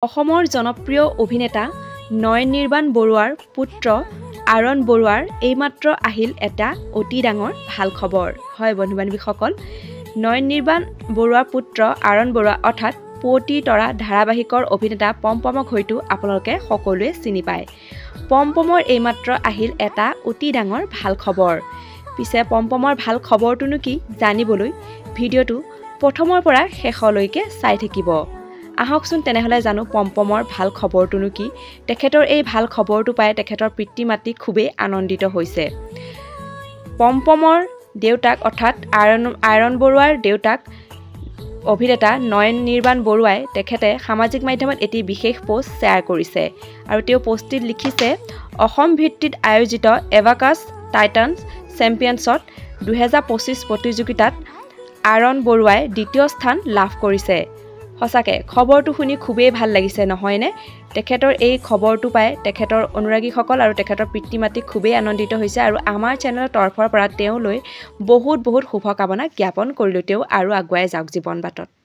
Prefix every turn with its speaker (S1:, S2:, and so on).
S1: অসমৰ জনপ্ৰিয় অভিনেতা নয়ন বৰুৱাৰ পুত্ৰ আৰণ বৰুৱাৰ এইমাত্ৰ আহিল এটা অতি ডাঙৰ ভাল খবৰ। হয় বন্ধু-বান্ধৱীসকল, নয়ন বৰুৱাৰ পুত্ৰ আৰণ বৰুৱা অৰ্থাৎ পুৱতি তৰা ধাৰাবাহিকৰ অভিনেতা পমপমক হয়তো আপোনালোকে সকলোৱে চিনি পায়। পমপমৰ এইমাত্ৰ আহিল এটা অতি ডাঙৰ ভাল খবৰ। পিছে পমপমৰ ভাল খবৰটোনো কি জানিবলৈ ভিডিঅ'টো প্ৰথমৰ পৰা শেষলৈকে চাই থাকিব। আহকচোন তেনেহলে জানো পমপমৰ ভাল খবৰটোনো কি। তেখেতৰ এই ভাল খবৰটো পাই তেখেতৰ পিতৃ-মাতৃ খুবেই আনন্দিত হৈছে। পমপমৰ দেউতাক অৰ্থাৎ আৰণ বৰুৱাৰ দেউতাক অভিনেতা নয়ন বৰুৱাই তেখেতে সামাজিক মাধ্যমত এটি বিশেষ পোষ্ট শ্বেয়াৰ কৰিছে আৰু তেওঁ পোষ্টটিত লিখিছে, অসম ভিত্তিত আয়োজিত এভাকাছ টাইটানছ চেম্পিয়নছত 2025 প্ৰতিযোগিতাত আৰণ বৰুৱাই দ্বিতীয় স্থান লাভ কৰিছে। সঁচাকৈ খবৰটো শুনি খুবেই ভাল লাগিছে নহয়নে? তেখেতৰ এই খবৰটো পাই তেখেতৰ অনুৰাগীসকল আৰু তেখেতৰ পিতৃ-মাতৃ খুবেই আনন্দিত হৈছে আৰু আমাৰ চেনেলৰ তৰফৰ পৰা তেওঁলৈ বহুত শুভকামনা জ্ঞাপন কৰিলোঁ। তেওঁ আৰু আগুৱাই যাওক জীৱন বাটত।